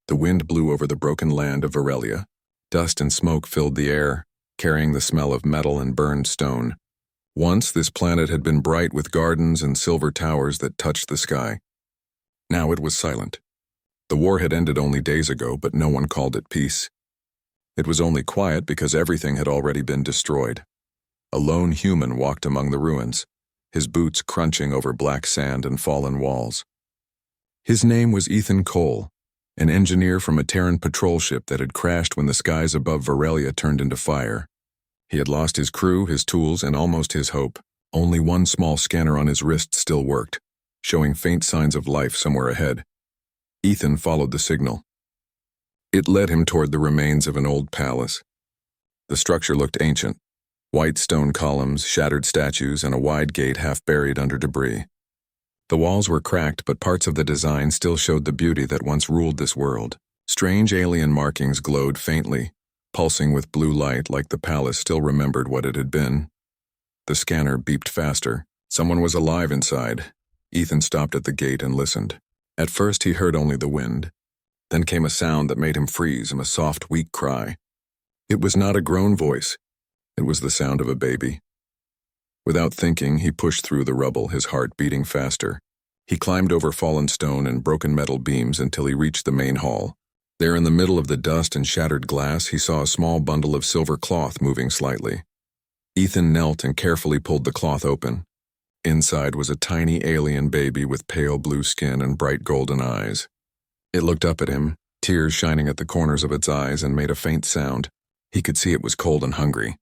The wind blew over the broken land of Varelia. Dust and smoke filled the air, carrying the smell of metal and burned stone. Once this planet had been bright with gardens and silver towers that touched the sky. Now it was silent. The war had ended only days ago, but no one called it peace. It was only quiet because everything had already been destroyed. A lone human walked among the ruins, his boots crunching over black sand and fallen walls. His name was Ethan Cole, an engineer from a Terran patrol ship that had crashed when the skies above Varelia turned into fire. He had lost his crew, his tools, and almost his hope. Only one small scanner on his wrist still worked, showing faint signs of life somewhere ahead. Ethan followed the signal. It led him toward the remains of an old palace. The structure looked ancient. White stone columns, shattered statues, and a wide gate half buried under debris. The walls were cracked, but parts of the design still showed the beauty that once ruled this world. Strange alien markings glowed faintly, pulsing with blue light like the palace still remembered what it had been. The scanner beeped faster. Someone was alive inside. Ethan stopped at the gate and listened. At first he heard only the wind. Then came a sound that made him freeze, a soft, weak cry. It was not a groan voice. It was the sound of a baby. Without thinking, he pushed through the rubble, his heart beating faster. He climbed over fallen stone and broken metal beams until he reached the main hall. There in the middle of the dust and shattered glass, he saw a small bundle of silver cloth moving slightly. Ethan knelt and carefully pulled the cloth open. Inside was a tiny alien baby with pale blue skin and bright golden eyes. It looked up at him, tears shining at the corners of its eyes, and made a faint sound. He could see it was cold and hungry.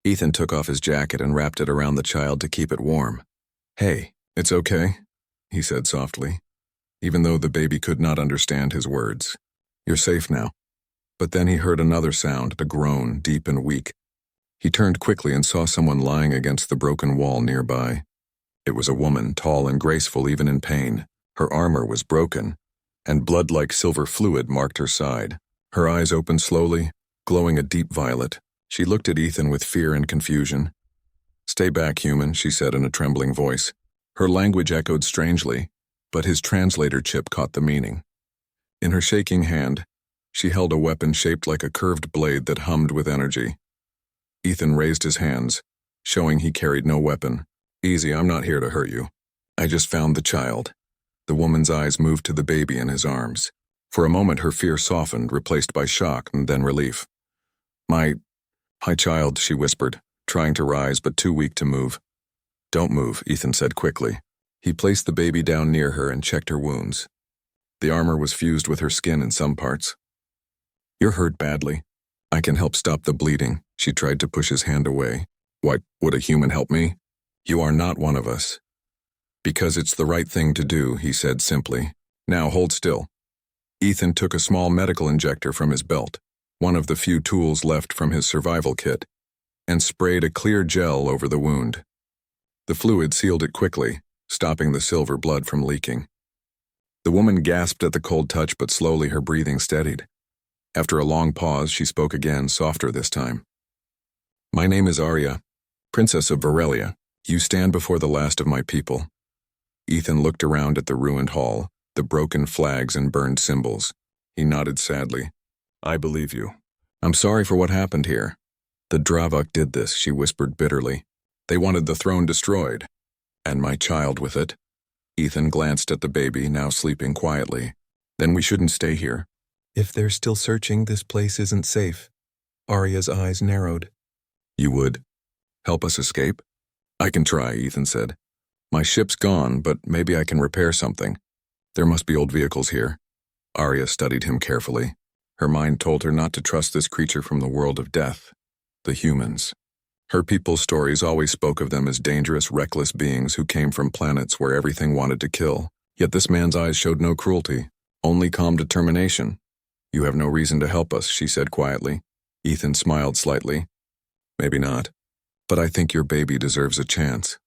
Ethan took off his jacket and wrapped it around the child to keep it warm. "Hey, it's okay," he said softly, even though the baby could not understand his words. "You're safe now." But then he heard another sound, a groan, deep and weak. He turned quickly and saw someone lying against the broken wall nearby. It was a woman, tall and graceful even in pain. Her armor was broken, and blood-like silver fluid marked her side. Her eyes opened slowly, glowing a deep violet. She looked at Ethan with fear and confusion. "Stay back, human," she said in a trembling voice. Her language echoed strangely, but his translator chip caught the meaning. In her shaking hand, she held a weapon shaped like a curved blade that hummed with energy. Ethan raised his hands, showing he carried no weapon. "Easy, I'm not here to hurt you. I just found the child." The woman's eyes moved to the baby in his arms. For a moment her fear softened, replaced by shock and then relief. My child," she whispered, trying to rise but too weak to move. "Don't move," Ethan said quickly. He placed the baby down near her and checked her wounds. The armor was fused with her skin in some parts. "You're hurt badly. I can help stop the bleeding." She tried to push his hand away. "What, would a human help me?" "You are not one of us." "Because it's the right thing to do," he said simply. "Now hold still." Ethan took a small medical injector from his belt, one of the few tools left from his survival kit, and sprayed a clear gel over the wound. The fluid sealed it quickly, stopping the silver blood from leaking. The woman gasped at the cold touch, but slowly her breathing steadied. After a long pause, she spoke again, softer this time. "My name is Arya, Princess of Varelia. You stand before the last of my people." Ethan looked around at the ruined hall, the broken flags and burned symbols. He nodded sadly. "I believe you. I'm sorry for what happened here. The Dravok did this," she whispered bitterly. "They wanted the throne destroyed. And my child with it." Ethan glanced at the baby, now sleeping quietly. "Then we shouldn't stay here." "If they're still searching, this place isn't safe." Arya's eyes narrowed. "You would help us escape?" "I can try," Ethan said. "My ship's gone, but maybe I can repair something. There must be old vehicles here." Arya studied him carefully. Her mind told her not to trust this creature from the world of death, the humans. Her people's stories always spoke of them as dangerous, reckless beings who came from planets where everything wanted to kill. Yet this man's eyes showed no cruelty, only calm determination. "You have no reason to help us," she said quietly. Ethan smiled slightly. "Maybe not, but I think your baby deserves a chance."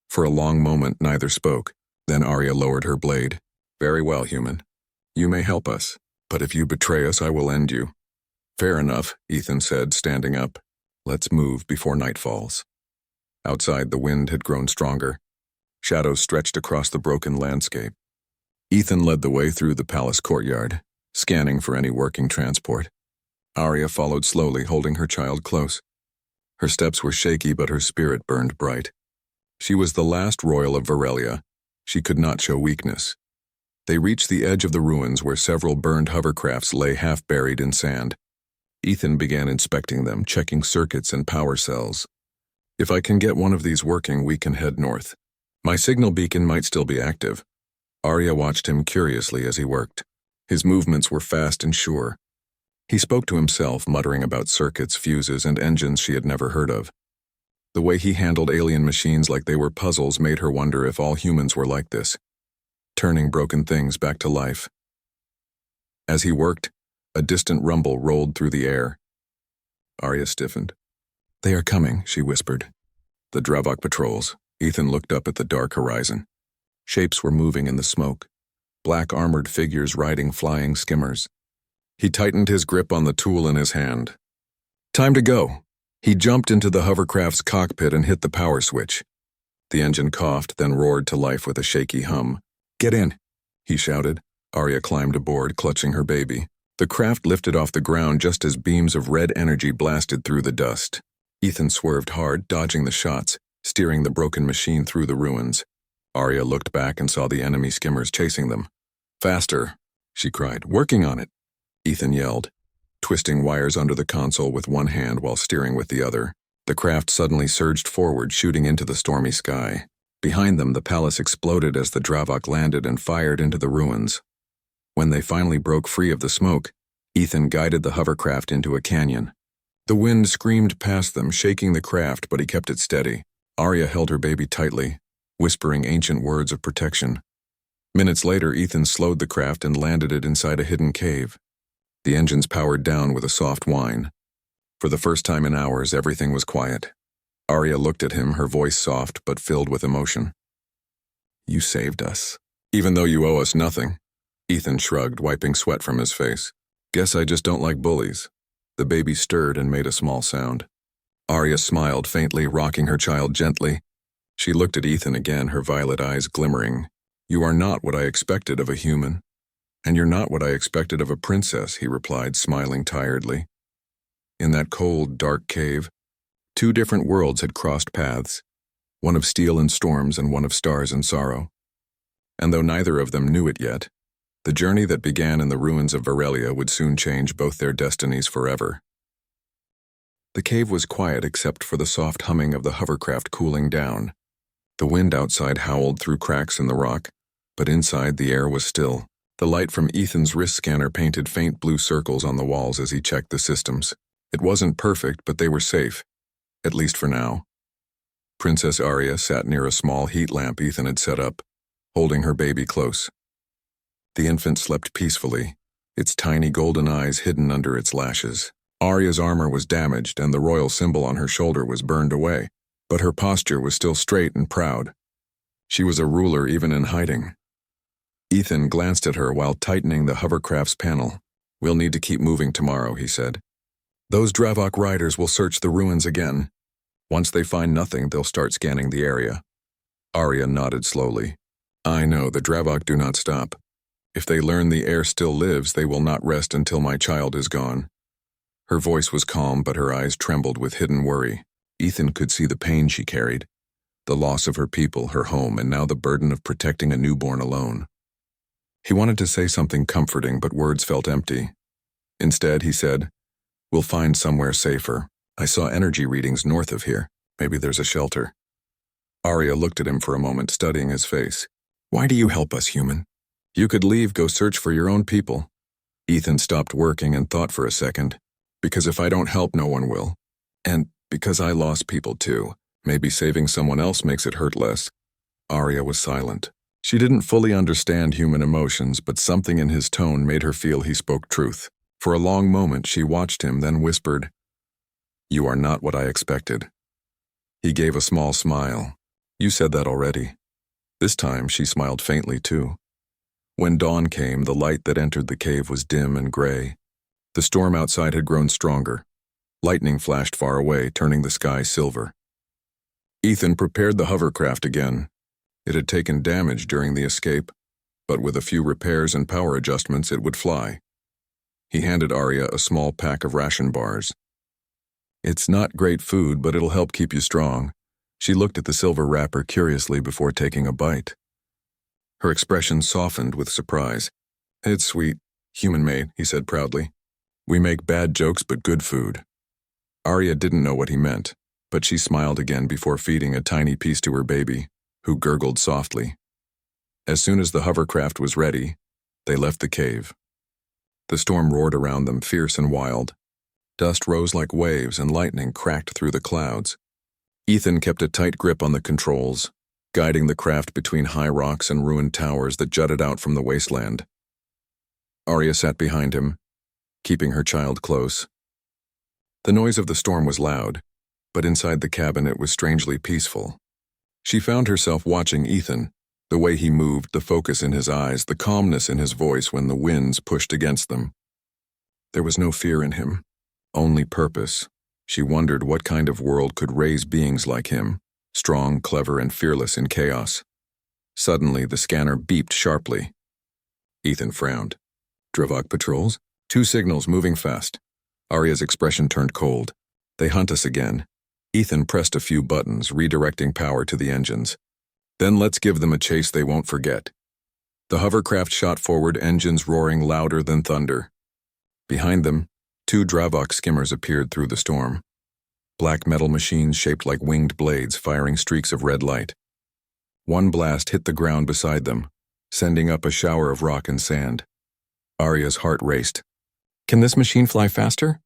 For a long moment, neither spoke. Then Arya lowered her blade. "Very well, human. You may help us, but if you betray us, I will end you." "Fair enough," Ethan said, standing up. "Let's move before night falls." Outside, the wind had grown stronger. Shadows stretched across the broken landscape. Ethan led the way through the palace courtyard. scanning for any working transport. Arya followed slowly, holding her child close. Her steps were shaky, but her spirit burned bright. She was the last royal of Varelia. She could not show weakness. They reached the edge of the ruins where several burned hovercrafts lay half buried in sand. Ethan began inspecting them, checking circuits and power cells. If I can get one of these working, we can head north. My signal beacon might still be active. Arya watched him curiously as he worked. His movements were fast and sure. He spoke to himself, muttering about circuits, fuses, and engines she had never heard of. The way he handled alien machines like they were puzzles made her wonder if all humans were like this, turning broken things back to life. As he worked, a distant rumble rolled through the air. Arya stiffened. "They are coming," she whispered. The Dravok patrols. Ethan looked up at the dark horizon. Shapes were moving in the smoke, black armored figures riding flying skimmers. He tightened his grip on the tool in his hand. Time to go. He jumped into the hovercraft's cockpit and hit the power switch. The engine coughed, then roared to life with a shaky hum. "Get in," he shouted. Arya climbed aboard, clutching her baby. The craft lifted off the ground just as beams of red energy blasted through the dust. Ethan swerved hard, dodging the shots, steering the broken machine through the ruins. Arya looked back and saw the enemy skimmers chasing them. "Faster," she cried. "Working on it," Ethan yelled, twisting wires under the console with one hand while steering with the other. The craft suddenly surged forward, shooting into the stormy sky. Behind them, the palace exploded as the Dravok landed and fired into the ruins. When they finally broke free of the smoke, Ethan guided the hovercraft into a canyon. The wind screamed past them, shaking the craft, but he kept it steady. Arya held her baby tightly, whispering ancient words of protection. Minutes later, Ethan slowed the craft and landed it inside a hidden cave. The engines powered down with a soft whine. For the first time in hours, everything was quiet. Arya looked at him, her voice soft but filled with emotion. "You saved us, even though you owe us nothing." Ethan shrugged, wiping sweat from his face. "Guess I just don't like bullies." The baby stirred and made a small sound. Arya smiled faintly, rocking her child gently. She looked at Ethan again, her violet eyes glimmering. "You are not what I expected of a human. And you're not what I expected of a princess," he replied, smiling tiredly. In that cold, dark cave, two different worlds had crossed paths, one of steel and storms and one of stars and sorrow. And though neither of them knew it yet, the journey that began in the ruins of Varelia would soon change both their destinies forever. The cave was quiet except for the soft humming of the hovercraft cooling down. The wind outside howled through cracks in the rock, but inside the air was still. The light from Ethan's wrist scanner painted faint blue circles on the walls as he checked the systems. It wasn't perfect, but they were safe, at least for now. Princess Arya sat near a small heat lamp Ethan had set up, holding her baby close. The infant slept peacefully, its tiny golden eyes hidden under its lashes. Arya's armor was damaged and the royal symbol on her shoulder was burned away, but her posture was still straight and proud. She was a ruler even in hiding. Ethan glanced at her while tightening the hovercraft's panel. "We'll need to keep moving tomorrow," he said. "Those Dravok riders will search the ruins again. Once they find nothing, they'll start scanning the area." Arya nodded slowly. "I know, the Dravok do not stop. If they learn the heir still lives, they will not rest until my child is gone." Her voice was calm, but her eyes trembled with hidden worry. Ethan could see the pain she carried, the loss of her people, her home, and now the burden of protecting a newborn alone. He wanted to say something comforting, but words felt empty. Instead, he said, "We'll find somewhere safer. I saw energy readings north of here. Maybe there's a shelter." Arya looked at him for a moment, studying his face. "Why do you help us, human? You could leave, go search for your own people." Ethan stopped working and thought for a second. "Because if I don't help, no one will. And because I lost people too. Maybe saving someone else makes it hurt less." Arya was silent. She didn't fully understand human emotions, but something in his tone made her feel he spoke truth. For a long moment, she watched him, then whispered, "You are not what I expected." He gave a small smile. "You said that already." This time, she smiled faintly too. When dawn came, the light that entered the cave was dim and gray. The storm outside had grown stronger. Lightning flashed far away, turning the sky silver. Ethan prepared the hovercraft again. It had taken damage during the escape, but with a few repairs and power adjustments, it would fly. He handed Arya a small pack of ration bars. "It's not great food, but it'll help keep you strong." She looked at the silver wrapper curiously before taking a bite. Her expression softened with surprise. "It's sweet. Human-made," he said proudly. "We make bad jokes but good food." Arya didn't know what he meant, but she smiled again before feeding a tiny piece to her baby, who gurgled softly. As soon as the hovercraft was ready, they left the cave. The storm roared around them, fierce and wild. Dust rose like waves and lightning cracked through the clouds. Ethan kept a tight grip on the controls, guiding the craft between high rocks and ruined towers that jutted out from the wasteland. Arya sat behind him, keeping her child close. The noise of the storm was loud, but inside the cabin it was strangely peaceful. She found herself watching Ethan, the way he moved, the focus in his eyes, the calmness in his voice when the winds pushed against them. There was no fear in him, only purpose. She wondered what kind of world could raise beings like him, strong, clever, and fearless in chaos. Suddenly, the scanner beeped sharply. Ethan frowned. "Dravok patrols? 2 signals moving fast." Arya's expression turned cold. "They hunt us again." Ethan pressed a few buttons, redirecting power to the engines. "Then let's give them a chase they won't forget." The hovercraft shot forward, engines roaring louder than thunder. Behind them, 2 Dravok skimmers appeared through the storm. Black metal machines shaped like winged blades firing streaks of red light. One blast hit the ground beside them, sending up a shower of rock and sand. Arya's heart raced. "Can this machine fly faster?"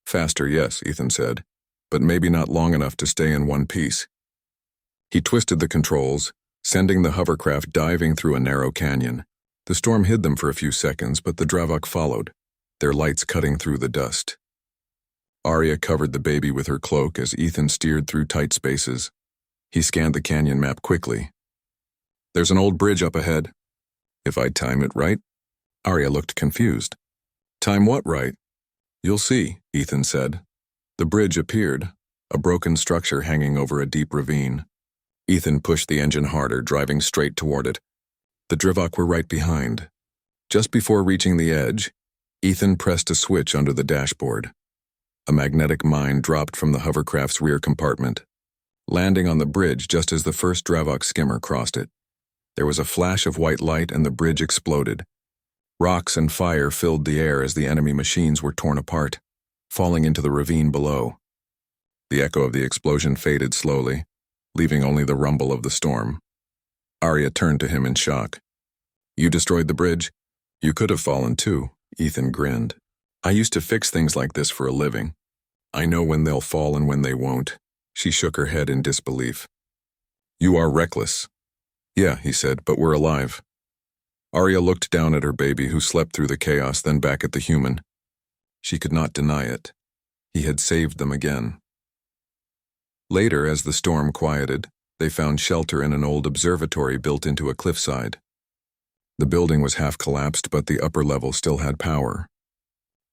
"Faster, yes," Ethan said, "but maybe not long enough to stay in one piece." He twisted the controls, sending the hovercraft diving through a narrow canyon. The storm hid them for a few seconds, but the Dravok followed, their lights cutting through the dust. Arya covered the baby with her cloak as Ethan steered through tight spaces. He scanned the canyon map quickly. "There's an old bridge up ahead. If I time it right?" Arya looked confused. "Time what right?" "You'll see," Ethan said. The bridge appeared, a broken structure hanging over a deep ravine. Ethan pushed the engine harder, driving straight toward it. The Dravok were right behind. Just before reaching the edge, Ethan pressed a switch under the dashboard. A magnetic mine dropped from the hovercraft's rear compartment, landing on the bridge just as the first Dravok skimmer crossed it. There was a flash of white light and the bridge exploded. Rocks and fire filled the air as the enemy machines were torn apart, falling into the ravine below. The echo of the explosion faded slowly, leaving only the rumble of the storm. Arya turned to him in shock. "You destroyed the bridge? You could have fallen too," Ethan grinned. "I used to fix things like this for a living. I know when they'll fall and when they won't." She shook her head in disbelief. "You are reckless." "Yeah," he said, "but we're alive." Arya looked down at her baby, who slept through the chaos, then back at the human. She could not deny it. He had saved them again. Later, as the storm quieted, they found shelter in an old observatory built into a cliffside. The building was half collapsed, but the upper level still had power.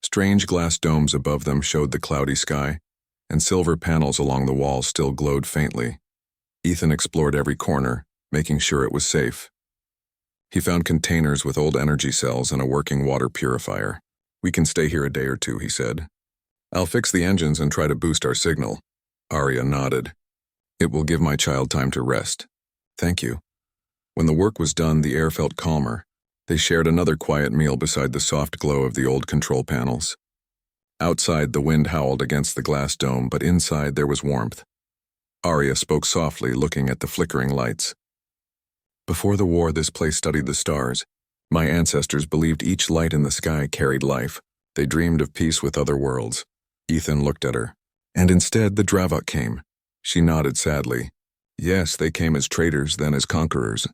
Strange glass domes above them showed the cloudy sky, and silver panels along the walls still glowed faintly. Ethan explored every corner, making sure it was safe. He found containers with old energy cells and a working water purifier. "We can stay here a day or two," he said. "I'll fix the engines and try to boost our signal." Arya nodded. "It will give my child time to rest." "Thank you." When the work was done, the air felt calmer. They shared another quiet meal beside the soft glow of the old control panels. Outside, the wind howled against the glass dome, but inside there was warmth. Arya spoke softly, looking at the flickering lights. "Before the war, this place studied the stars. My ancestors believed each light in the sky carried life. They dreamed of peace with other worlds." Ethan looked at her. "And instead, the Dravok came." She nodded sadly. "Yes, they came as traders, then as conquerors.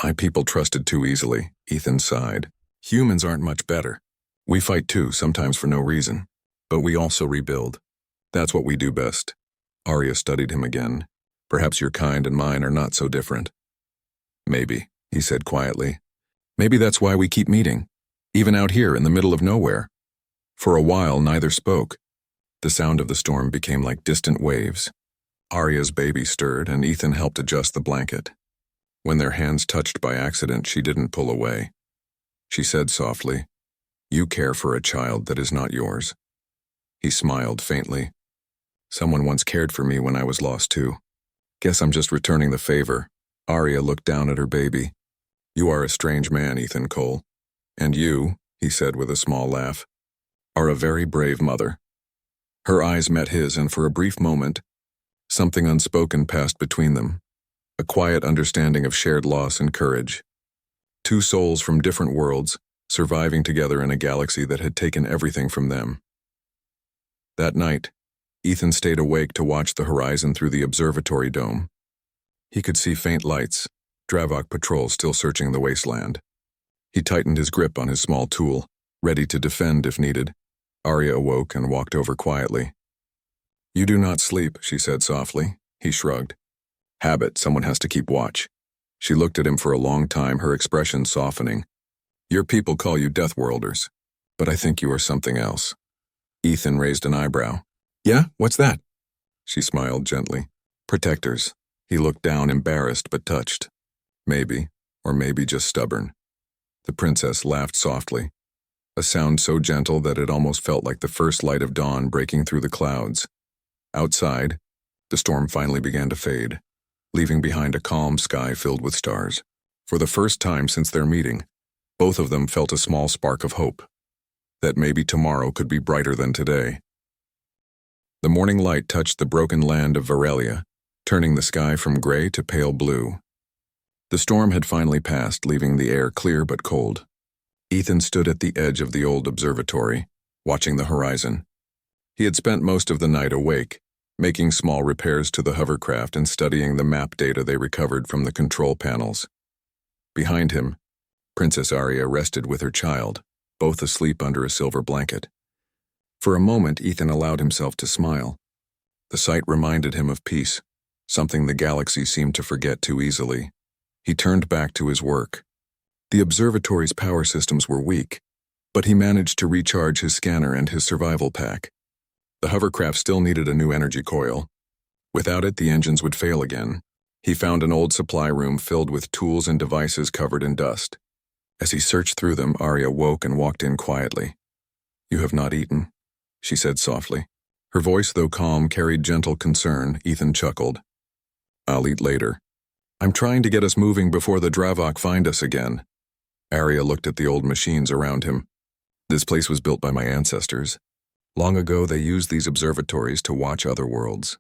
My people trusted too easily," Ethan sighed. "Humans aren't much better. We fight too, sometimes for no reason. But we also rebuild. That's what we do best." Arya studied him again. "Perhaps your kind and mine are not so different." "Maybe," he said quietly. "Maybe that's why we keep meeting, even out here in the middle of nowhere." For a while, neither spoke. The sound of the storm became like distant waves. Arya's baby stirred, and Ethan helped adjust the blanket. When their hands touched by accident, she didn't pull away. She said softly, You care for a child that is not yours. He smiled faintly. Someone once cared for me when I was lost too. Guess I'm just returning the favor. Arya looked down at her baby. You are a strange man, Ethan Cole. And you, he said with a small laugh, are a very brave mother. Her eyes met his, and for a brief moment, something unspoken passed between them. A quiet understanding of shared loss and courage. Two souls from different worlds, surviving together in a galaxy that had taken everything from them. That night, Ethan stayed awake to watch the horizon through the observatory dome. He could see faint lights, Dravok patrols still searching the wasteland. He tightened his grip on his small tool, ready to defend if needed. Arya awoke and walked over quietly. You do not sleep, she said softly. He shrugged. Habit, someone has to keep watch. She looked at him for a long time, her expression softening. Your people call you Deathworlders, but I think you are something else. Ethan raised an eyebrow. Yeah, what's that? She smiled gently. Protectors. He looked down, embarrassed but touched. Maybe, or maybe just stubborn. The princess laughed softly, a sound so gentle that it almost felt like the first light of dawn breaking through the clouds. Outside, the storm finally began to fade, leaving behind a calm sky filled with stars. For the first time since their meeting, both of them felt a small spark of hope, that maybe tomorrow could be brighter than today. The morning light touched the broken land of Varelia, turning the sky from gray to pale blue. The storm had finally passed, leaving the air clear but cold. Ethan stood at the edge of the old observatory, watching the horizon. He had spent most of the night awake, making small repairs to the hovercraft and studying the map data they recovered from the control panels. Behind him, Princess Arya rested with her child, both asleep under a silver blanket. For a moment, Ethan allowed himself to smile. The sight reminded him of peace, something the galaxy seemed to forget too easily. He turned back to his work. The observatory's power systems were weak, but he managed to recharge his scanner and his survival pack. The hovercraft still needed a new energy coil. Without it, the engines would fail again. He found an old supply room filled with tools and devices covered in dust. As he searched through them, Arya woke and walked in quietly. You have not eaten, she said softly. Her voice, though calm, carried gentle concern. Ethan chuckled. I'll eat later. I'm trying to get us moving before the Dravok find us again. Arya looked at the old machines around him. This place was built by my ancestors. Long ago, they used these observatories to watch other worlds.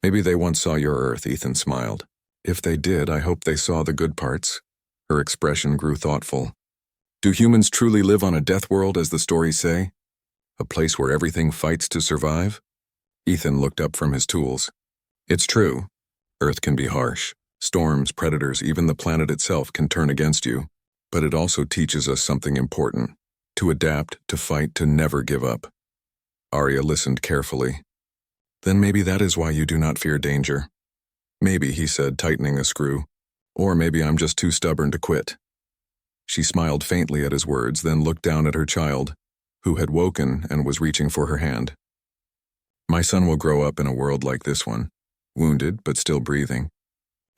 Maybe they once saw your Earth, Ethan smiled. If they did, I hope they saw the good parts. Her expression grew thoughtful. Do humans truly live on a death world, as the stories say? A place where everything fights to survive? Ethan looked up from his tools. It's true. Earth can be harsh. Storms, predators, even the planet itself can turn against you. But it also teaches us something important. To adapt, to fight, to never give up. Arya listened carefully. Then maybe that is why you do not fear danger. Maybe, he said, tightening a screw. Or maybe I'm just too stubborn to quit. She smiled faintly at his words, then looked down at her child, who had woken and was reaching for her hand. My son will grow up in a world like this one, wounded but still breathing.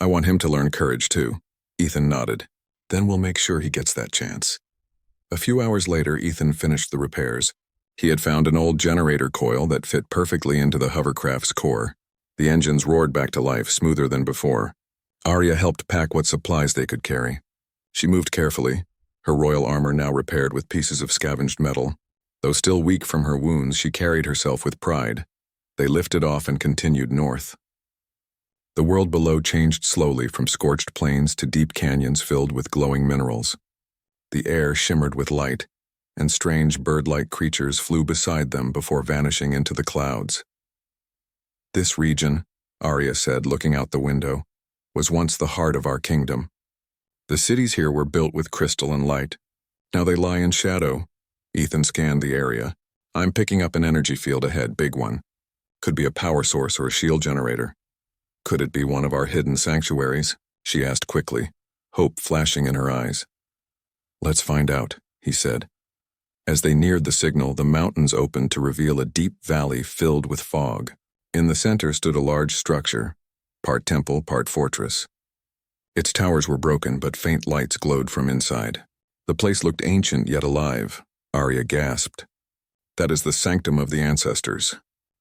I want him to learn courage too. Ethan nodded. Then we'll make sure he gets that chance. A few hours later, Ethan finished the repairs. He had found an old generator coil that fit perfectly into the hovercraft's core. The engines roared back to life, smoother than before. Arya helped pack what supplies they could carry. She moved carefully, her royal armor now repaired with pieces of scavenged metal. Though still weak from her wounds, she carried herself with pride. They lifted off and continued north. The world below changed slowly from scorched plains to deep canyons filled with glowing minerals. The air shimmered with light, and strange bird-like creatures flew beside them before vanishing into the clouds. This region, Arya said, looking out the window, was once the heart of our kingdom. The cities here were built with crystal and light. Now they lie in shadow. Ethan scanned the area. I'm picking up an energy field ahead, big one. Could be a power source or a shield generator. Could it be one of our hidden sanctuaries? She asked quickly, hope flashing in her eyes. Let's find out, he said. As they neared the signal, the mountains opened to reveal a deep valley filled with fog. In the center stood a large structure, part temple, part fortress. Its towers were broken, but faint lights glowed from inside. The place looked ancient yet alive. Arya gasped. That is the sanctum of the ancestors.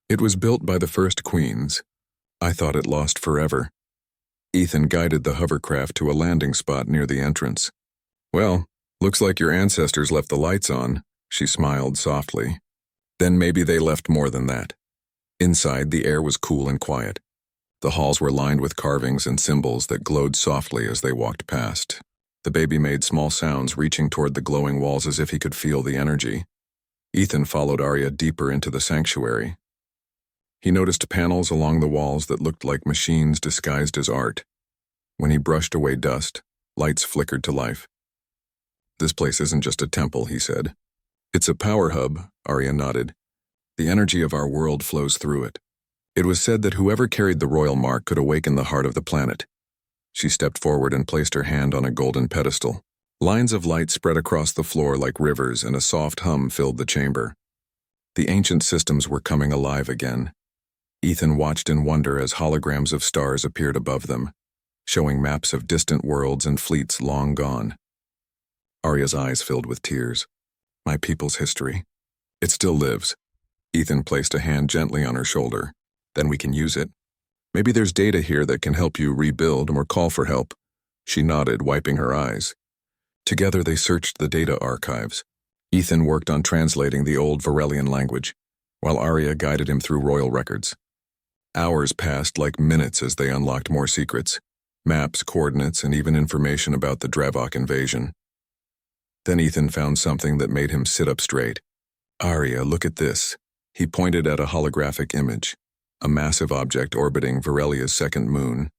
It was built by the first queens. I thought it lost forever. Ethan guided the hovercraft to a landing spot near the entrance. Well, looks like your ancestors left the lights on, she smiled softly. Then maybe they left more than that. Inside, the air was cool and quiet. The halls were lined with carvings and symbols that glowed softly as they walked past. The baby made small sounds, reaching toward the glowing walls as if he could feel the energy. Ethan followed Arya deeper into the sanctuary. He noticed panels along the walls that looked like machines disguised as art. When he brushed away dust, lights flickered to life. This place isn't just a temple, he said. It's a power hub, Arya nodded. The energy of our world flows through it. It was said that whoever carried the royal mark could awaken the heart of the planet. She stepped forward and placed her hand on a golden pedestal. Lines of light spread across the floor like rivers, and a soft hum filled the chamber. The ancient systems were coming alive again. Ethan watched in wonder as holograms of stars appeared above them, showing maps of distant worlds and fleets long gone. Arya's eyes filled with tears. My people's history. It still lives. Ethan placed a hand gently on her shoulder. Then we can use it. Maybe there's data here that can help you rebuild or call for help. She nodded, wiping her eyes. Together they searched the data archives. Ethan worked on translating the old Varelian language, while Arya guided him through royal records. Hours passed like minutes as they unlocked more secrets, maps, coordinates, and even information about the Dravok invasion. Then Ethan found something that made him sit up straight. Arya, look at this. He pointed at a holographic image, a massive object orbiting Varelia's second moon.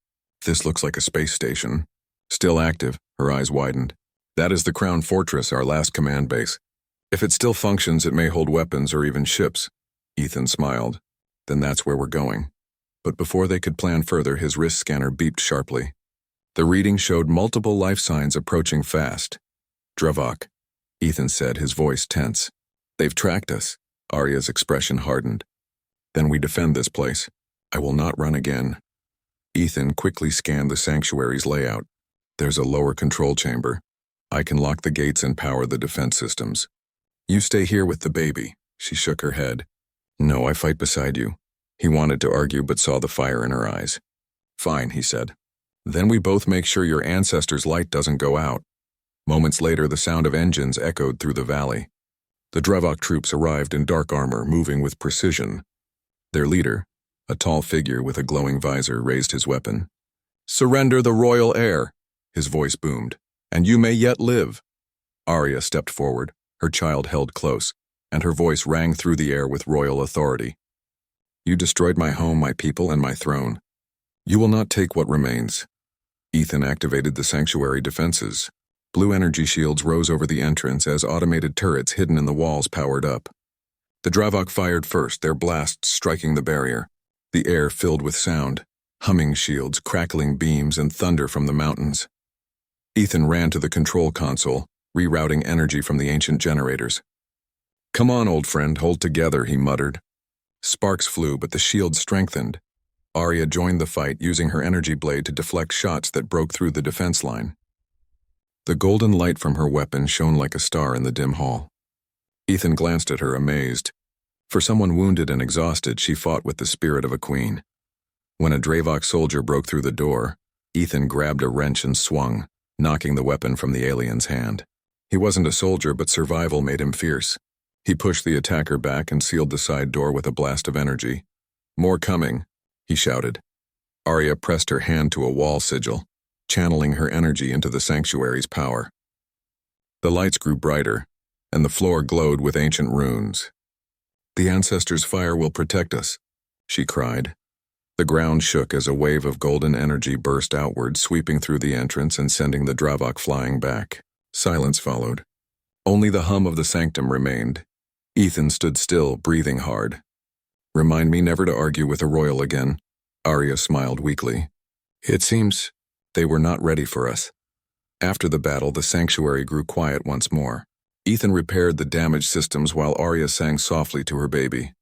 This looks like a space station. Still active, her eyes widened. That is the Crown Fortress, our last command base. If it still functions, it may hold weapons or even ships. Ethan smiled. Then that's where we're going. But before they could plan further, his wrist scanner beeped sharply. The reading showed multiple life signs approaching fast. Dravok, Ethan said, his voice tense. They've tracked us. Arya's expression hardened. Then we defend this place. I will not run again. Ethan quickly scanned the sanctuary's layout. There's a lower control chamber. I can lock the gates and power the defense systems. You stay here with the baby. She shook her head. No, I fight beside you. He wanted to argue but saw the fire in her eyes. Fine, he said. Then we both make sure your ancestors' light doesn't go out. Moments later, the sound of engines echoed through the valley. The Dravok troops arrived in dark armor, moving with precision. Their leader, a tall figure with a glowing visor, raised his weapon. Surrender the royal heir, his voice boomed, and you may yet live. Arya stepped forward, her child held close, and her voice rang through the air with royal authority. You destroyed my home, my people, and my throne. You will not take what remains. Ethan activated the sanctuary defenses. Blue energy shields rose over the entrance as automated turrets hidden in the walls powered up. The Dravok fired first, their blasts striking the barrier. The air filled with sound, humming shields, crackling beams, and thunder from the mountains. Ethan ran to the control console, rerouting energy from the ancient generators. Come on, old friend, hold together, he muttered. Sparks flew, but the shield strengthened. Arya joined the fight, using her energy blade to deflect shots that broke through the defense line. The golden light from her weapon shone like a star in the dim hall. Ethan glanced at her, amazed. For someone wounded and exhausted, she fought with the spirit of a queen. When a Dravok soldier broke through the door, Ethan grabbed a wrench and swung, knocking the weapon from the alien's hand. He wasn't a soldier, but survival made him fierce. He pushed the attacker back and sealed the side door with a blast of energy. More coming, he shouted. Arya pressed her hand to a wall sigil, channeling her energy into the sanctuary's power. The lights grew brighter, and the floor glowed with ancient runes. The ancestors' fire will protect us, she cried. The ground shook as a wave of golden energy burst outward, sweeping through the entrance and sending the Dravok flying back. Silence followed. Only the hum of the sanctum remained. Ethan stood still, breathing hard. Remind me never to argue with a royal again. Arya smiled weakly. It seems they were not ready for us. After the battle, the sanctuary grew quiet once more. Ethan repaired the damaged systems while Arya sang softly to her baby.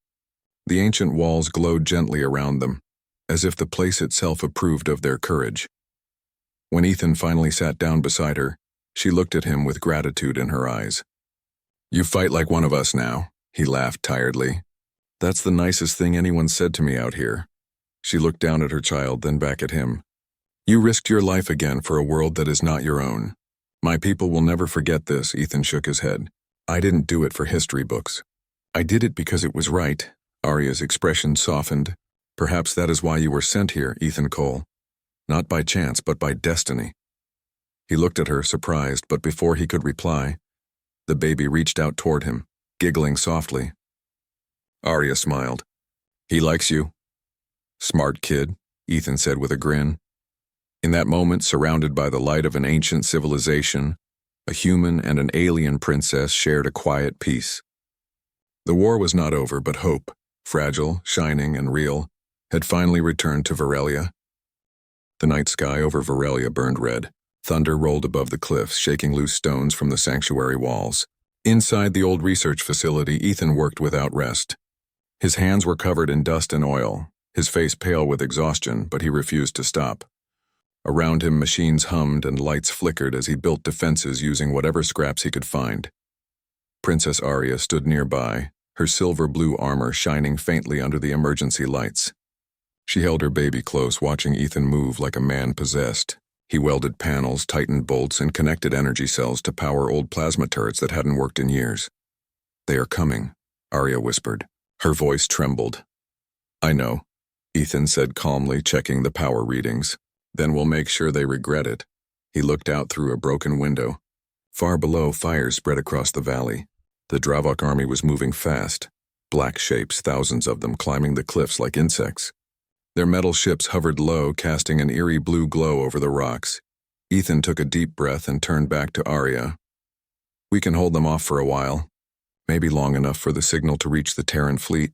The ancient walls glowed gently around them, as if the place itself approved of their courage. When Ethan finally sat down beside her, she looked at him with gratitude in her eyes. You fight like one of us now, he laughed tiredly. That's the nicest thing anyone said to me out here. She looked down at her child, then back at him. You risked your life again for a world that is not your own. My people will never forget this, Ethan shook his head. I didn't do it for history books. I did it because it was right. Arya's expression softened. Perhaps that is why you were sent here, Ethan Cole. Not by chance, but by destiny. He looked at her, surprised, but before he could reply, the baby reached out toward him, giggling softly. Arya smiled. He likes you. Smart kid, Ethan said with a grin. In that moment, surrounded by the light of an ancient civilization, a human and an alien princess shared a quiet peace. The war was not over, but hope, fragile, shining, and real, had finally returned to Varelia. The night sky over Varelia burned red. Thunder rolled above the cliffs, shaking loose stones from the sanctuary walls. Inside the old research facility, Ethan worked without rest. His hands were covered in dust and oil, his face pale with exhaustion, but he refused to stop. Around him, machines hummed and lights flickered as he built defenses using whatever scraps he could find. Princess Arya stood nearby, her silver-blue armor shining faintly under the emergency lights. She held her baby close, watching Ethan move like a man possessed. He welded panels, tightened bolts, and connected energy cells to power old plasma turrets that hadn't worked in years. They are coming, Arya whispered. Her voice trembled. I know, Ethan said calmly, checking the power readings. Then we'll make sure they regret it. He looked out through a broken window. Far below, fires spread across the valley. The Dravok army was moving fast, black shapes, thousands of them climbing the cliffs like insects. Their metal ships hovered low, casting an eerie blue glow over the rocks. Ethan took a deep breath and turned back to Arya. We can hold them off for a while, maybe long enough for the signal to reach the Terran fleet.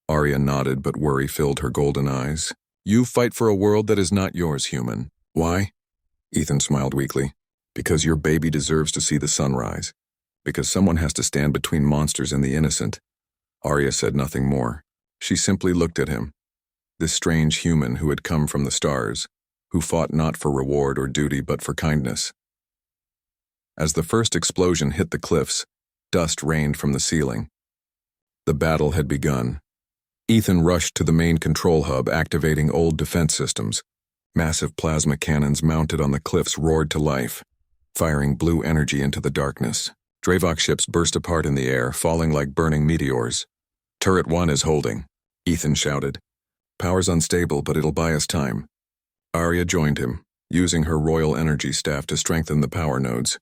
Arya nodded, but worry filled her golden eyes. You fight for a world that is not yours, human. Why? Ethan smiled weakly. Because your baby deserves to see the sunrise. Because someone has to stand between monsters and the innocent. Arya said nothing more. She simply looked at him. This strange human who had come from the stars, who fought not for reward or duty but for kindness. As the first explosion hit the cliffs, dust rained from the ceiling. The battle had begun. Ethan rushed to the main control hub, activating old defense systems. Massive plasma cannons mounted on the cliffs roared to life, firing blue energy into the darkness. Dravok ships burst apart in the air, falling like burning meteors. Turret 1 is holding, Ethan shouted. Power's unstable, but it'll buy us time. Arya joined him, using her royal energy staff to strengthen the power nodes.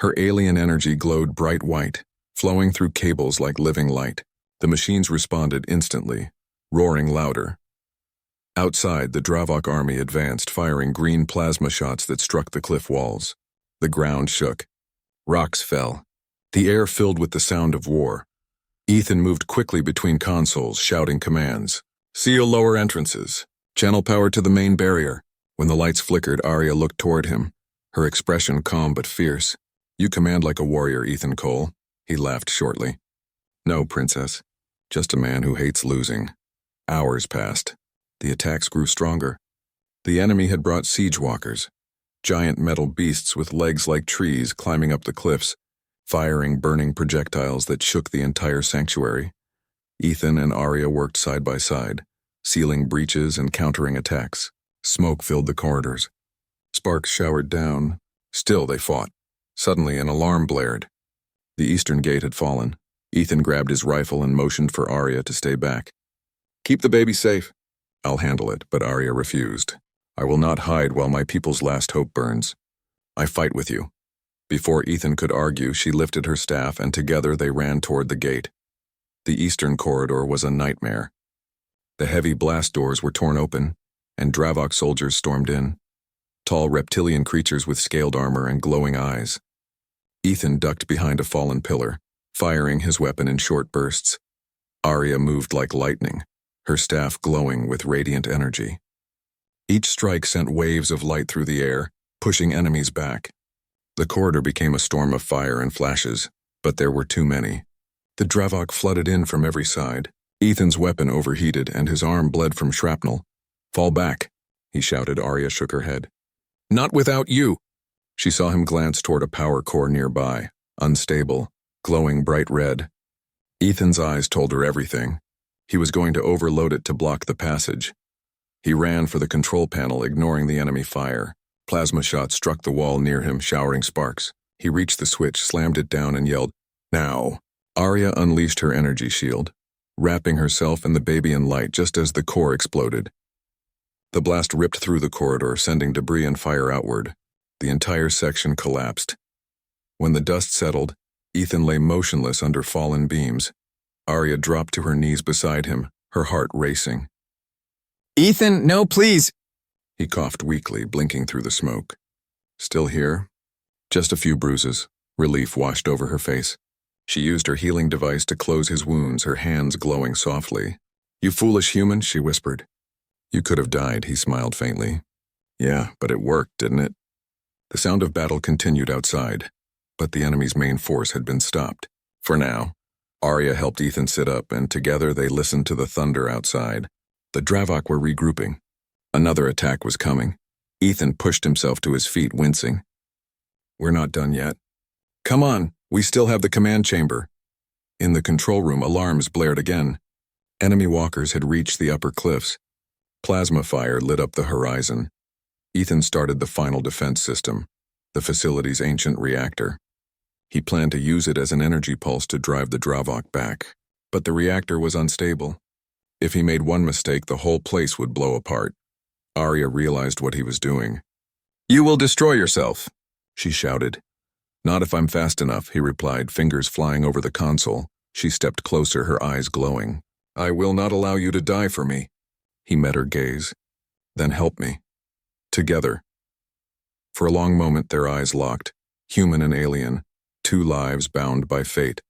Her alien energy glowed bright white, flowing through cables like living light. The machines responded instantly, roaring louder. Outside, the Dravok army advanced, firing green plasma shots that struck the cliff walls. The ground shook. Rocks fell. The air filled with the sound of war. Ethan moved quickly between consoles, shouting commands. Seal lower entrances. Channel power to the main barrier. When the lights flickered, Arya looked toward him, her expression calm but fierce. You command like a warrior, Ethan Cole. He laughed shortly. No, princess. Just a man who hates losing. Hours passed. The attacks grew stronger. The enemy had brought siege walkers, giant metal beasts with legs like trees climbing up the cliffs, firing burning projectiles that shook the entire sanctuary. Ethan and Arya worked side by side, sealing breaches and countering attacks. Smoke filled the corridors. Sparks showered down. Still they fought. Suddenly an alarm blared. The eastern gate had fallen. Ethan grabbed his rifle and motioned for Arya to stay back. Keep the baby safe. I'll handle it, but Arya refused. I will not hide while my people's last hope burns. I fight with you. Before Ethan could argue, she lifted her staff and together they ran toward the gate. The eastern corridor was a nightmare. The heavy blast doors were torn open, and Dravok soldiers stormed in. Tall reptilian creatures with scaled armor and glowing eyes. Ethan ducked behind a fallen pillar, firing his weapon in short bursts. Arya moved like lightning, her staff glowing with radiant energy. Each strike sent waves of light through the air, pushing enemies back. The corridor became a storm of fire and flashes, but there were too many. The Dravok flooded in from every side. Ethan's weapon overheated and his arm bled from shrapnel. Fall back, he shouted. Arya shook her head. Not without you. She saw him glance toward a power core nearby, unstable, glowing bright red. Ethan's eyes told her everything. He was going to overload it to block the passage. He ran for the control panel, ignoring the enemy fire. Plasma shots struck the wall near him, showering sparks. He reached the switch, slammed it down, and yelled, "Now!" Arya unleashed her energy shield, wrapping herself and the baby in light just as the core exploded. The blast ripped through the corridor, sending debris and fire outward. The entire section collapsed. When the dust settled, Ethan lay motionless under fallen beams. Arya dropped to her knees beside him, her heart racing. "Ethan, no, please!" He coughed weakly, blinking through the smoke. Still here? Just a few bruises. Relief washed over her face. She used her healing device to close his wounds, her hands glowing softly. "You foolish human," she whispered. "You could have died," he smiled faintly. "Yeah, but it worked, didn't it?" The sound of battle continued outside, but the enemy's main force had been stopped. For now, Arya helped Ethan sit up, and together they listened to the thunder outside. The Dravok were regrouping. Another attack was coming. Ethan pushed himself to his feet, wincing. "We're not done yet. Come on, we still have the command chamber." In the control room, alarms blared again. Enemy walkers had reached the upper cliffs. Plasma fire lit up the horizon. Ethan started the final defense system, the facility's ancient reactor. He planned to use it as an energy pulse to drive the Dravok back, but the reactor was unstable. If he made one mistake, the whole place would blow apart. Arya realized what he was doing. "You will destroy yourself," she shouted. "Not if I'm fast enough," he replied, fingers flying over the console. She stepped closer, her eyes glowing. "I will not allow you to die for me." He met her gaze. "Then help me." Together. For a long moment their eyes locked, human and alien, two lives bound by fate.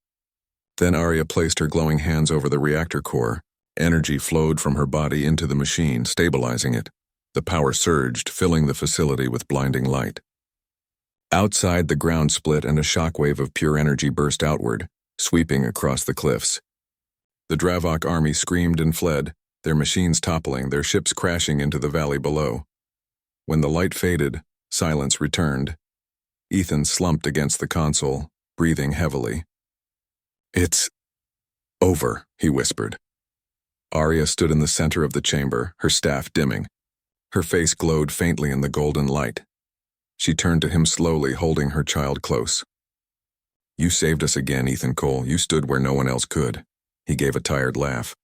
Then Arya placed her glowing hands over the reactor core. Energy flowed from her body into the machine, stabilizing it. The power surged, filling the facility with blinding light. Outside, the ground split and a shockwave of pure energy burst outward, sweeping across the cliffs. The Dravok army screamed and fled, their machines toppling, their ships crashing into the valley below. When the light faded, silence returned. Ethan slumped against the console, breathing heavily. "It's over," he whispered. Arya stood in the center of the chamber, her staff dimming. Her face glowed faintly in the golden light. She turned to him slowly, holding her child close. "You saved us again, Ethan Cole. You stood where no one else could." He gave a tired laugh.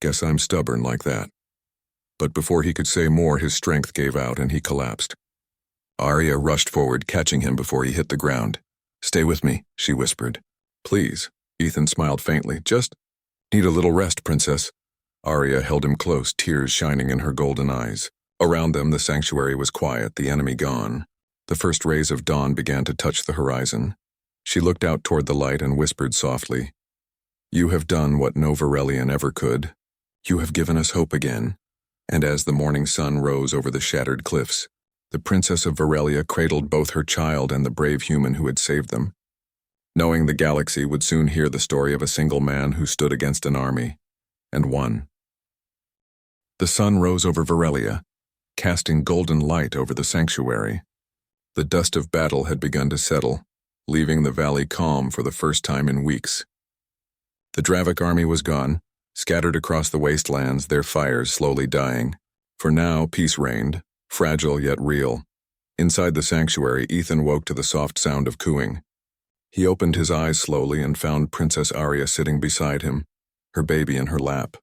"Guess I'm stubborn like that." But before he could say more, his strength gave out and he collapsed. Arya rushed forward, catching him before he hit the ground. "Stay with me," she whispered. "Please." Ethan smiled faintly. "Just need a little rest, princess." Arya held him close, tears shining in her golden eyes. Around them, the sanctuary was quiet, the enemy gone. The first rays of dawn began to touch the horizon. She looked out toward the light and whispered softly, "You have done what no Varelian ever could. You have given us hope again." And as the morning sun rose over the shattered cliffs, the Princess of Varelia cradled both her child and the brave human who had saved them, knowing the galaxy would soon hear the story of a single man who stood against an army, and won. The sun rose over Varelia, casting golden light over the sanctuary. The dust of battle had begun to settle, leaving the valley calm for the first time in weeks. The Dravok army was gone, scattered across the wastelands, their fires slowly dying. For now, peace reigned, fragile yet real. Inside the sanctuary, Ethan woke to the soft sound of cooing. He opened his eyes slowly and found Princess Arya sitting beside him, her baby in her lap.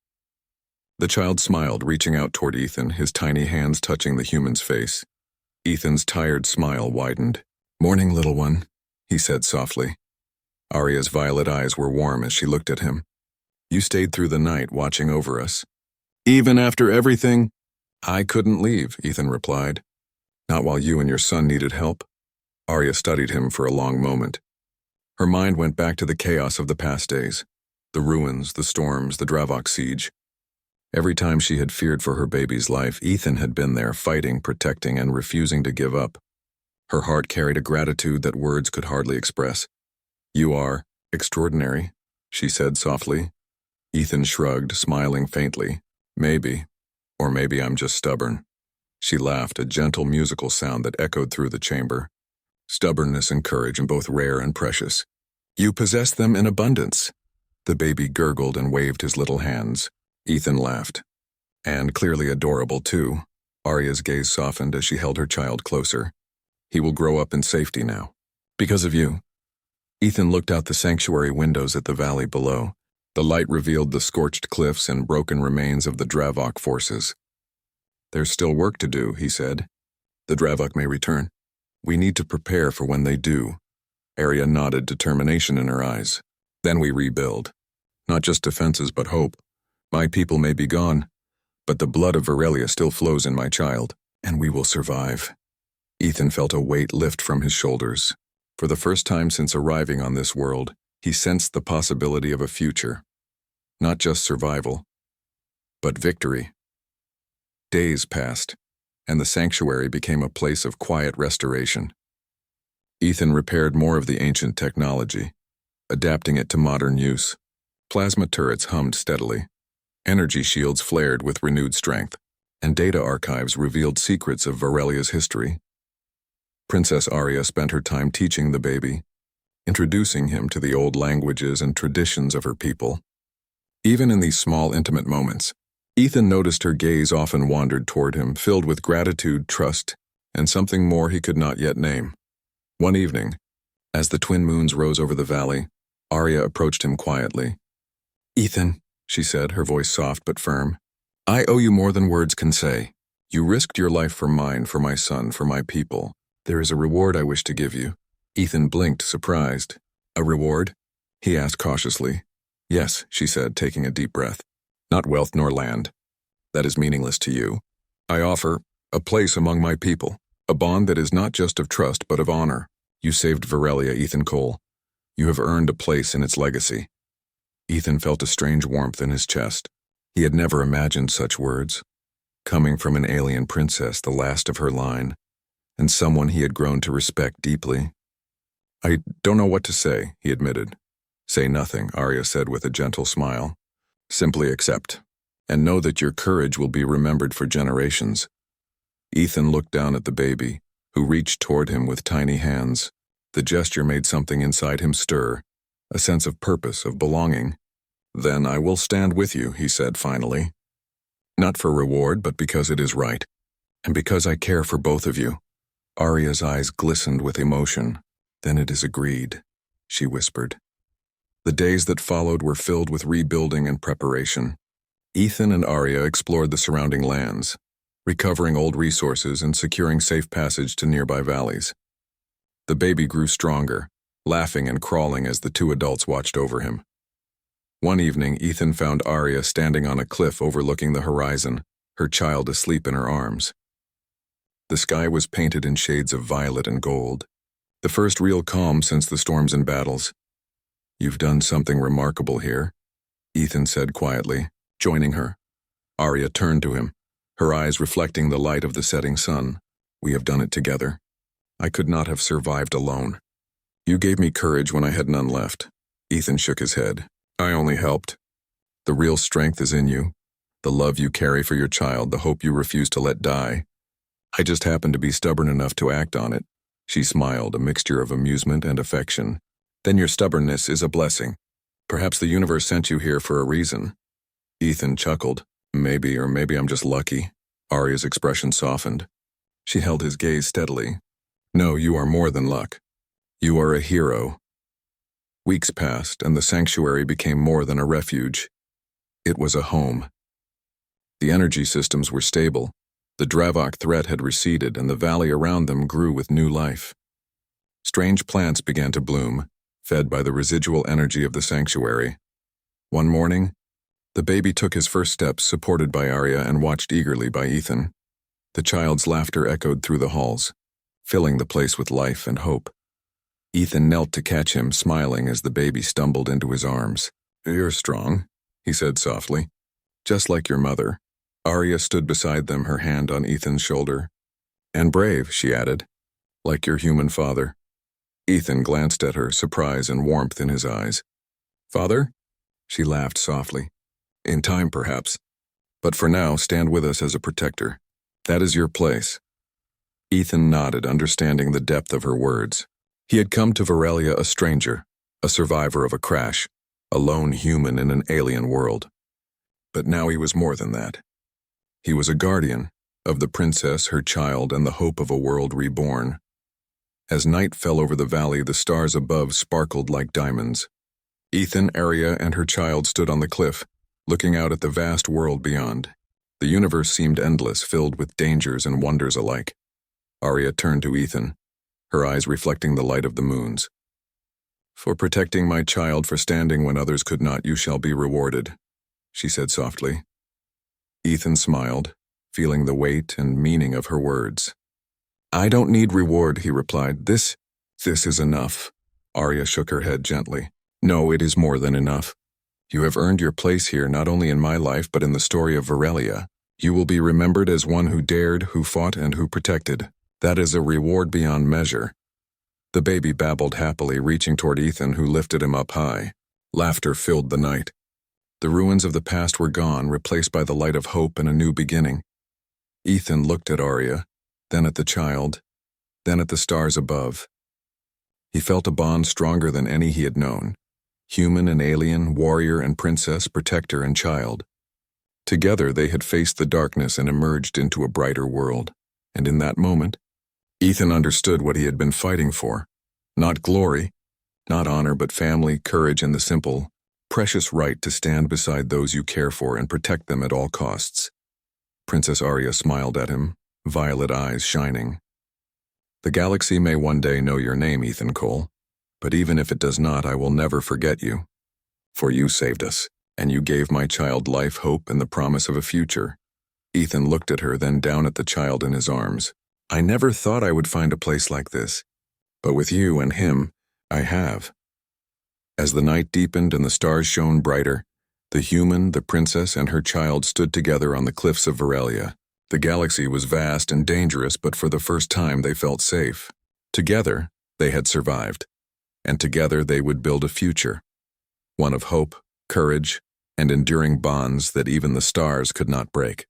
The child smiled, reaching out toward Ethan, his tiny hands touching the human's face. Ethan's tired smile widened. "Morning, little one," he said softly. Arya's violet eyes were warm as she looked at him. "You stayed through the night, watching over us." "Even after everything?" "I couldn't leave," Ethan replied. "Not while you and your son needed help." Arya studied him for a long moment. Her mind went back to the chaos of the past days. The ruins, the storms, the Dravok siege. Every time she had feared for her baby's life, Ethan had been there, fighting, protecting, and refusing to give up. Her heart carried a gratitude that words could hardly express. "You are extraordinary," she said softly. Ethan shrugged, smiling faintly. "Maybe. Or maybe I'm just stubborn." She laughed, a gentle musical sound that echoed through the chamber. Stubbornness and courage, and both rare and precious. You possess them in abundance. The baby gurgled and waved his little hands. Ethan laughed. And clearly adorable, too. Arya's gaze softened as she held her child closer. He will grow up in safety now. Because of you. Ethan looked out the sanctuary windows at the valley below. The light revealed the scorched cliffs and broken remains of the Dravok forces. There's still work to do, he said. The Dravok may return. We need to prepare for when they do. Arya nodded, determination in her eyes. Then we rebuild. Not just defenses, but hope. My people may be gone, but the blood of Varelia still flows in my child, and we will survive. Ethan felt a weight lift from his shoulders. For the first time since arriving on this world, he sensed the possibility of a future. Not just survival, but victory. Days passed, and the sanctuary became a place of quiet restoration. Ethan repaired more of the ancient technology, adapting it to modern use. Plasma turrets hummed steadily. Energy shields flared with renewed strength, and data archives revealed secrets of Varelia's history. Princess Arya spent her time teaching the baby, introducing him to the old languages and traditions of her people. Even in these small, intimate moments, Ethan noticed her gaze often wandered toward him, filled with gratitude, trust, and something more he could not yet name. One evening, as the twin moons rose over the valley, Arya approached him quietly. "Ethan," she said, her voice soft but firm, "I owe you more than words can say. You risked your life for mine, for my son, for my people. There is a reward I wish to give you." Ethan blinked, surprised. "A reward?" he asked cautiously. "Yes," she said, taking a deep breath. "Not wealth nor land. That is meaningless to you. I offer a place among my people, a bond that is not just of trust but of honor. You saved Varelia, Ethan Cole. You have earned a place in its legacy." Ethan felt a strange warmth in his chest. He had never imagined such words, coming from an alien princess, the last of her line, and someone he had grown to respect deeply. "I don't know what to say," he admitted. "Say nothing," Arya said with a gentle smile. "Simply accept, and know that your courage will be remembered for generations." Ethan looked down at the baby, who reached toward him with tiny hands. The gesture made something inside him stir, a sense of purpose, of belonging. "Then I will stand with you," he said finally. "Not for reward, but because it is right, and because I care for both of you." Arya's eyes glistened with emotion. "Then it is agreed," she whispered. The days that followed were filled with rebuilding and preparation. Ethan and Arya explored the surrounding lands, recovering old resources and securing safe passage to nearby valleys. The baby grew stronger, laughing and crawling as the two adults watched over him. One evening, Ethan found Arya standing on a cliff overlooking the horizon, her child asleep in her arms. The sky was painted in shades of violet and gold, the first real calm since the storms and battles. "You've done something remarkable here," Ethan said quietly, joining her. Arya turned to him, her eyes reflecting the light of the setting sun. "We have done it together. I could not have survived alone. You gave me courage when I had none left." Ethan shook his head. "I only helped. The real strength is in you, the love you carry for your child, the hope you refuse to let die. I just happened to be stubborn enough to act on it." She smiled, a mixture of amusement and affection. "Then your stubbornness is a blessing. Perhaps the universe sent you here for a reason." Ethan chuckled. Maybe I'm just lucky." Arya's expression softened. She held his gaze steadily. "No, you are more than luck. You are a hero." Weeks passed, and the sanctuary became more than a refuge. It was a home. The energy systems were stable. The Dravok threat had receded, and the valley around them grew with new life. Strange plants began to bloom, fed by the residual energy of the sanctuary. One morning, the baby took his first steps, supported by Arya and watched eagerly by Ethan. The child's laughter echoed through the halls, filling the place with life and hope. Ethan knelt to catch him, smiling as the baby stumbled into his arms. "You're strong," he said softly. "Just like your mother." Arya stood beside them, her hand on Ethan's shoulder. "And brave," she added, "like your human father." Ethan glanced at her, surprise and warmth in his eyes. "Father?" She laughed softly. "In time, perhaps. But for now, stand with us as a protector. That is your place." Ethan nodded, understanding the depth of her words. He had come to Varelia a stranger, a survivor of a crash, a lone human in an alien world. But now he was more than that. He was a guardian of the princess, her child, and the hope of a world reborn. As night fell over the valley, the stars above sparkled like diamonds. Ethan, Arya, and her child stood on the cliff, looking out at the vast world beyond. The universe seemed endless, filled with dangers and wonders alike. Arya turned to Ethan, her eyes reflecting the light of the moons. "For protecting my child, for standing when others could not, you shall be rewarded," she said softly. Ethan smiled, feeling the weight and meaning of her words. "I don't need reward," he replied. This is enough." Arya shook her head gently. "No, it is more than enough. You have earned your place here, not only in my life but in the story of Varelia. You will be remembered as one who dared, who fought, and who protected. That is a reward beyond measure." The baby babbled happily, reaching toward Ethan, who lifted him up high. Laughter filled the night. The ruins of the past were gone, replaced by the light of hope and a new beginning. Ethan looked at Arya, then at the child, then at the stars above. He felt a bond stronger than any he had known. Human and alien, warrior and princess, protector and child. Together they had faced the darkness and emerged into a brighter world. And in that moment, Ethan understood what he had been fighting for. Not glory, not honor, but family, courage, and the simple, precious right to stand beside those you care for and protect them at all costs. Princess Arya smiled at him, violet eyes shining. "The galaxy may one day know your name, Ethan Cole, but even if it does not, I will never forget you. For you saved us, and you gave my child life, hope, and the promise of a future." Ethan looked at her, then down at the child in his arms. "I never thought I would find a place like this, but with you and him, I have." As the night deepened and the stars shone brighter, the human, the princess, and her child stood together on the cliffs of Varelia. The galaxy was vast and dangerous, but for the first time they felt safe. Together, they had survived, and together they would build a future, one of hope, courage, and enduring bonds that even the stars could not break.